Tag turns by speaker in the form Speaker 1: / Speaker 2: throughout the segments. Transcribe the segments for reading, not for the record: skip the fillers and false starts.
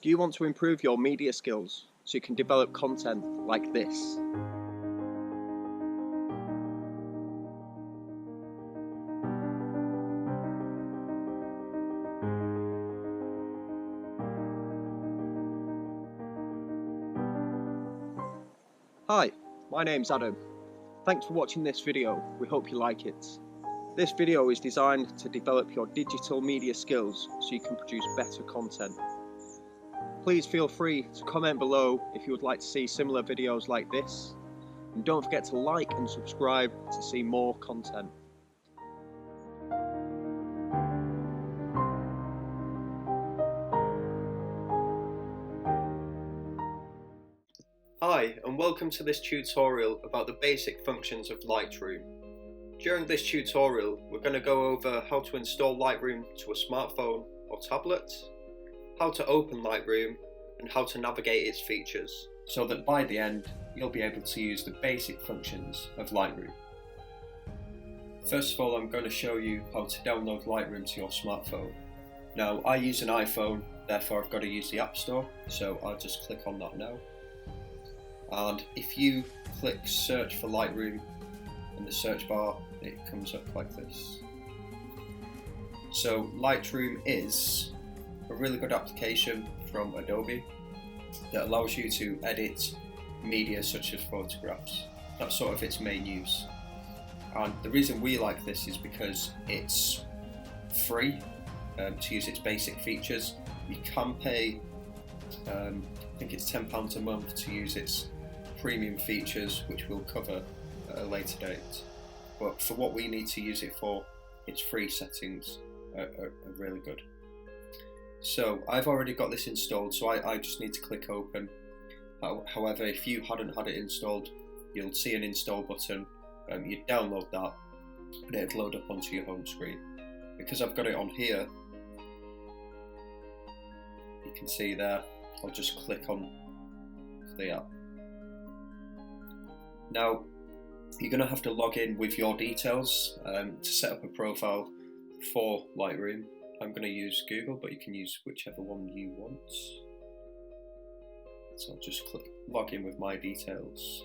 Speaker 1: Do you want to improve your media skills so you can develop content like this? Hi, my name's Adam. Thanks for watching this video, we hope you like it. This video is designed to develop your digital media skills so you can produce better content. Please feel free to comment below if you would like to see similar videos like this, and don't forget to like and subscribe to see more content. Hi, and welcome to this tutorial about the basic functions of Lightroom. During this tutorial, we're going to go over how to install Lightroom to a smartphone or tablet, how to open Lightroom, and how to navigate its features, so that by the end, you'll be able to use the basic functions of Lightroom. First of all, I'm going to show you how to download Lightroom to your smartphone. Now, I use an iPhone, therefore I've got to use the App Store, so I'll just click on that now. And if you click search for Lightroom in the search bar, it comes up like this. So Lightroom is a really good application from Adobe that allows you to edit media such as photographs. That's sort of its main use. And the reason we like this is because it's free to use its basic features. You can pay, I think it's £10 a month to use its premium features, which we'll cover at a later date. But for what we need to use it for, its free settings are really good. So I've already got this installed, so I just need to click open. However, if you hadn't had it installed, you'll see an install button. You download that and it'll load up onto your home screen. Because I've got it on here, you can see there, I'll just click on the app. Now, you're going to have to log in with your details to set up a profile for Lightroom. I'm going to use Google, but you can use whichever one you want. So I'll just click log in with my details.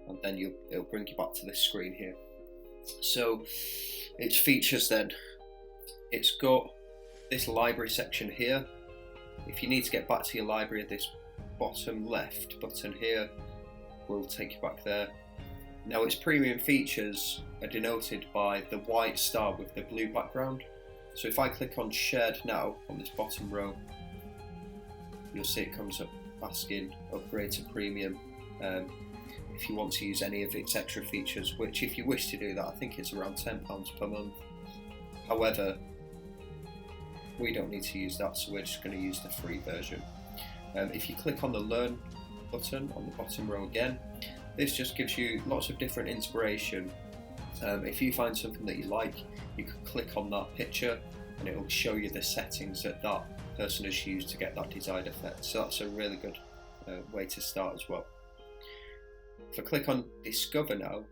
Speaker 1: And then it'll bring you back to this screen here. So its features then. It's got this library section here. If you need to get back to your library, this bottom left button here will take you back there. Now its premium features are denoted by the white star with the blue background. So if I click on shared now on this bottom row, you'll see it comes up asking upgrade to premium if you want to use any of its extra features, which if you wish to do that, I think it's around £10 per month. However, we don't need to use that, so we're just going to use the free version. If you click on the Learn button on the bottom row again, this just gives you lots of different inspiration. If you find something that you like, you can click on that picture and it will show you the settings that that person has used to get that desired effect. So that's a really good way to start as well. If I click on Discover now,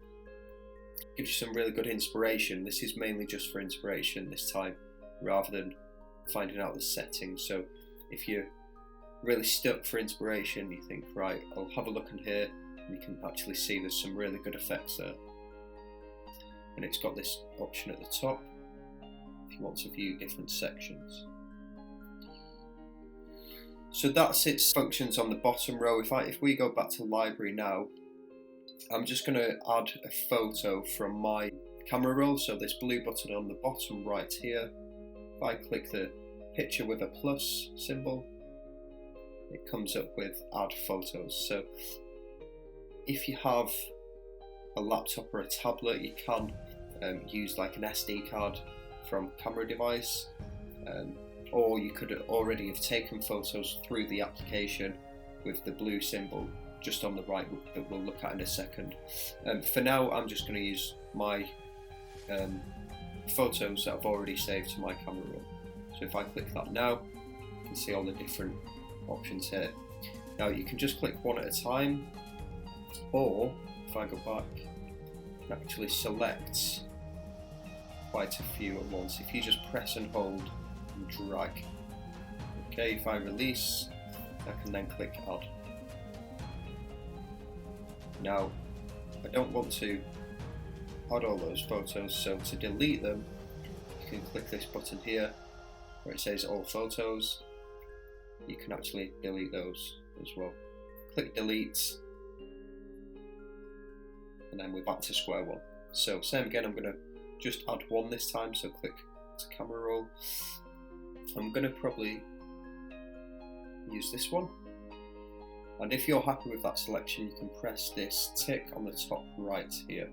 Speaker 1: it gives you some really good inspiration. This is mainly just for inspiration this time, rather than finding out the settings. So if you're really stuck for inspiration, you think, right, I'll have a look in here, and you can actually see there's some really good effects there. And it's got this option at the top if you want to view different sections. So that's its functions on the bottom row. If we go back to library now, I'm just going to add a photo from my camera roll. So this blue button on the bottom right here, if I click the picture with a plus symbol, it comes up with add photos. So if you have a laptop or a tablet, you can use like an SD card from camera device, or you could already have taken photos through the application with the blue symbol just on the right that we'll look at in a second. For now, I'm just going to use my photos that I've already saved to my camera roll. So if I click that now, you can see all the different options here. Now you can just click one at a time, or if I go back, it actually selects quite a few at once. If you just press and hold and drag. Okay, if I release, I can then click add. Now, I don't want to add all those photos, so to delete them, you can click this button here where it says all photos. You can actually delete those as well. Click delete, and then we're back to square one. So same again, I'm going to just add one this time, so click to camera roll. I'm going to probably use this one, and if you're happy with that selection, you can press this tick on the top right here.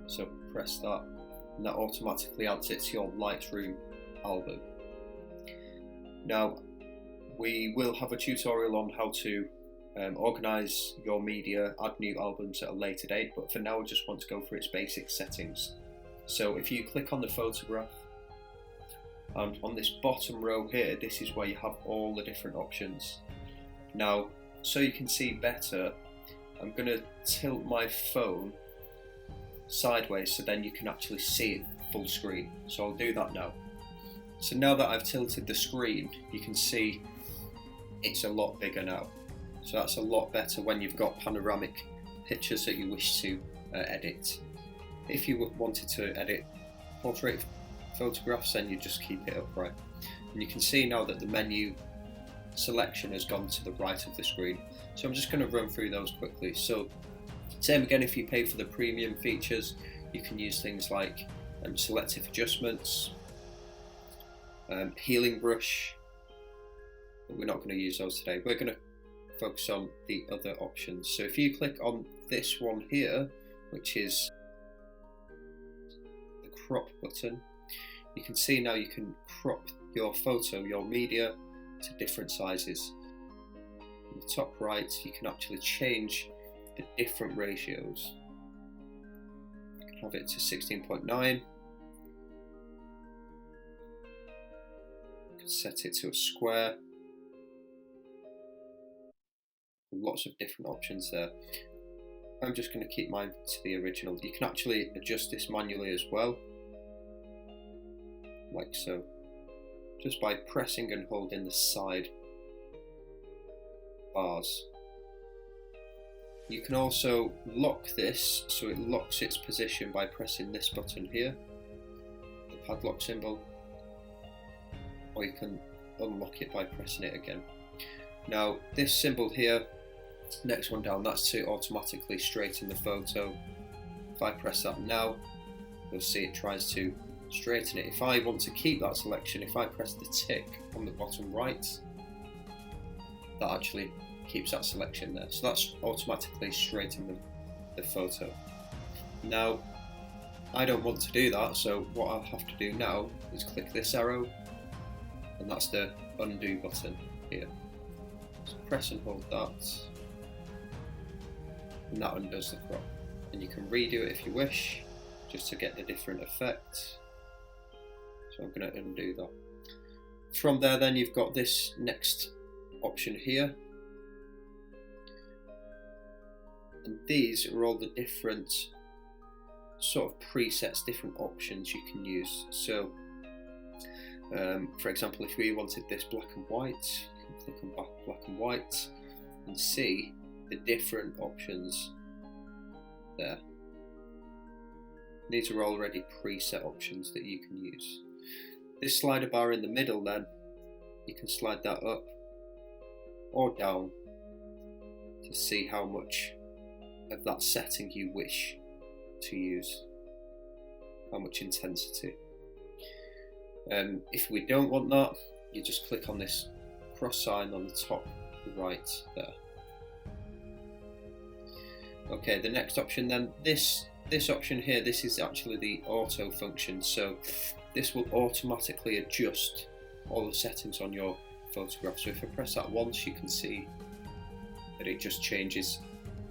Speaker 1: So press that, and that automatically adds it to your Lightroom album. Now, we will have a tutorial on how to organise your media, add new albums at a later date, but for now I just want to go through its basic settings. So if you click on the photograph, and on this bottom row here, this is where you have all the different options. Now, so you can see better, I'm going to tilt my phone sideways so then you can actually see it full screen. So I'll do that now. So now that I've tilted the screen, you can see it's a lot bigger now. So that's a lot better when you've got panoramic pictures that you wish to edit. If you wanted to edit portrait photographs, then you just keep it upright. And you can see now that the menu selection has gone to the right of the screen. So I'm just going to run through those quickly. So same again, if you pay for the premium features, you can use things like selective adjustments, healing brush, but we're not going to use those today. We're going to focus on the other options. So if you click on this one here, which is the crop button, you can see now you can crop your photo, your media, to different sizes. In the top right, you can actually change the different ratios. You can have it to 16.9. You can set it to a square. Lots of different options there. I'm just going to keep mine to the original. You can actually adjust this manually as well, like so, just by pressing and holding the side bars. You can also lock this, so it locks its position by pressing this button here, the padlock symbol, or you can unlock it by pressing it again. Now this symbol here, next one down, that's to automatically straighten the photo. If I press that now, you'll see it tries to straighten it. If I want to keep that selection, if I press the tick on the bottom right, that actually keeps that selection there. So that's automatically straightening the photo. Now, I don't want to do that, so what I'll have to do now is click this arrow, and that's the undo button here. So press and hold that, and that undoes the crop. And you can redo it if you wish, just to get the different effect. So I'm going to undo that. From there then you've got this next option here. And these are all the different sort of presets, different options you can use. So for example, if we wanted this black and white, you can click on black and white and see the different options there. These are already preset options that you can use. This slider bar in the middle then, you can slide that up or down to see how much of that setting you wish to use, how much intensity. If we don't want that, you just click on this cross sign on the top right there. Okay, the next option then, this option here, this is actually the auto function, so this will automatically adjust all the settings on your photograph. So if I press that once, you can see that it just changes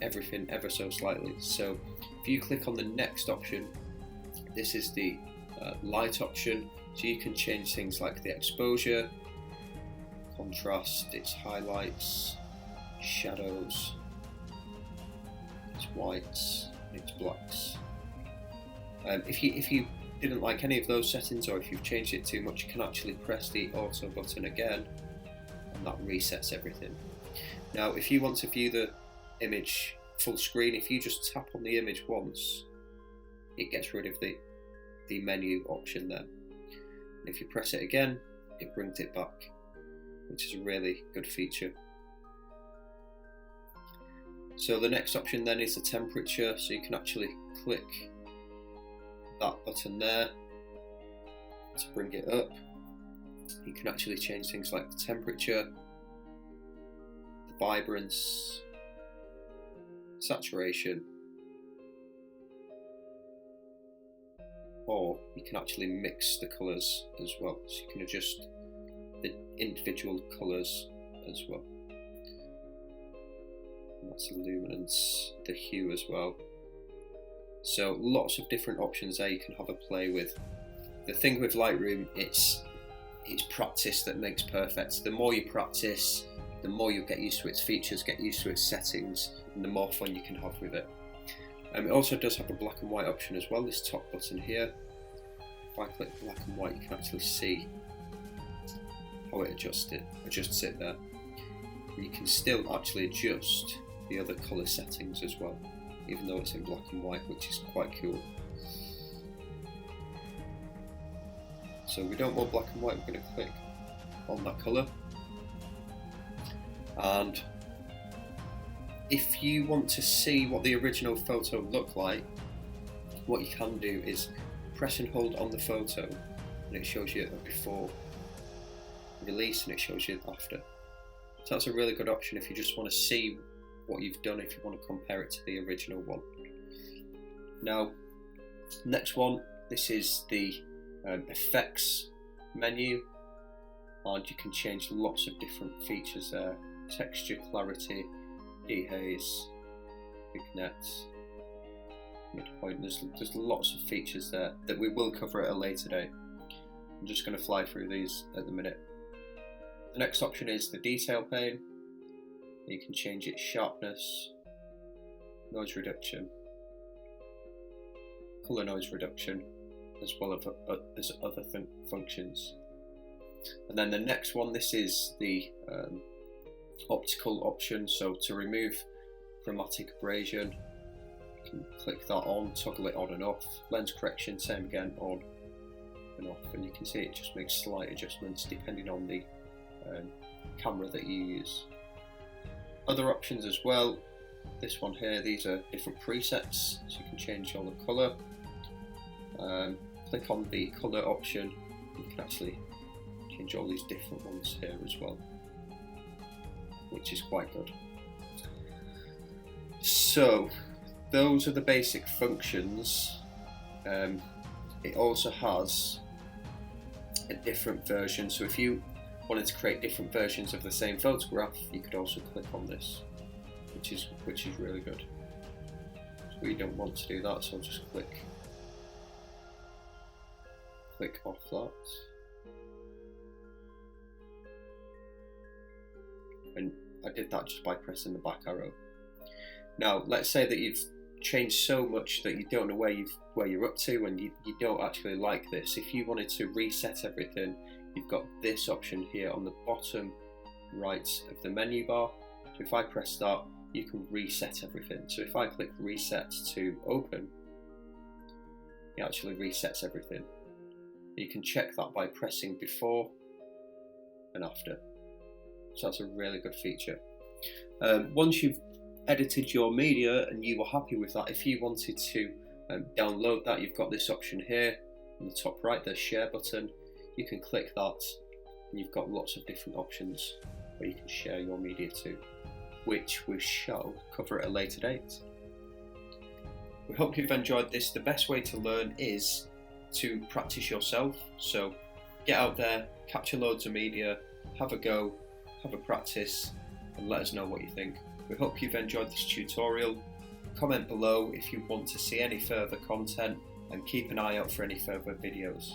Speaker 1: everything ever so slightly. So if you click on the next option, this is the light option, so you can change things like the exposure, contrast, its highlights, shadows, its whites, its blacks. If you didn't like any of those settings, or if you've changed it too much, you can actually press the auto button again and that resets everything. Now if you want to view the image full screen, if you just tap on the image once, it gets rid of the menu option there. And if you press it again, it brings it back, which is a really good feature. So the next option then is the temperature, so you can actually click that button there to bring it up. You can actually change things like the temperature, the vibrance, saturation, or you can actually mix the colours as well, so you can adjust the individual colours as well. And that's the luminance, the hue as well. So lots of different options there you can have a play with. The thing with Lightroom, it's practice that makes perfect. The more you practice, the more you get used to its features, get used to its settings, and the more fun you can have with it. It also does have a black and white option as well, this top button here. If I click black and white, you can actually see how it adjusts it there. And you can still actually adjust the other colour settings as well, even though it's in black and white, which is quite cool. So we don't want black and white, we're going to click on that colour. And if you want to see what the original photo looked like, what you can do is press and hold on the photo and it shows you a before release and it shows you after. So that's a really good option if you just want to see what you've done, if you want to compare it to the original one. Now, next one, this is the effects menu, and you can change lots of different features there: texture, clarity, dehaze, vignette, midpoint. There's lots of features there that we will cover at a later date. I'm just going to fly through these at the minute. The next option is the detail pane. You can change its sharpness, noise reduction, colour noise reduction, as well as other functions. And then the next one, this is the optical option. So to remove chromatic aberration, you can click that on, toggle it on and off. Lens correction, same again, on and off. And you can see it just makes slight adjustments depending on the camera that you use. Other options as well, this one here, these are different presets, so you can change all the colour. Click on the colour option, you can actually change all these different ones here as well, which is quite good. So those are the basic functions. It also has a different version, so if you wanted to create different versions of the same photograph, you could also click on this, which is really good. So we don't want to do that, so I'll just click off that. And I did that just by pressing the back arrow. Now let's say that you've changed so much that you don't know where you're up to, and you don't actually like this. If you wanted to reset everything, you've got this option here on the bottom right of the menu bar. So if I press that, you can reset everything. So if I click reset to open, it actually resets everything. You can check that by pressing before and after. So that's a really good feature. Once you've edited your media and you were happy with that, if you wanted to download that, you've got this option here on the top right, the share button. You can click that and you've got lots of different options where you can share your media to, which we shall cover at a later date. We hope you've enjoyed this. The best way to learn is to practice yourself. So get out there, capture loads of media, have a go, have a practice, and let us know what you think. We hope you've enjoyed this tutorial. Comment below if you want to see any further content, and keep an eye out for any further videos.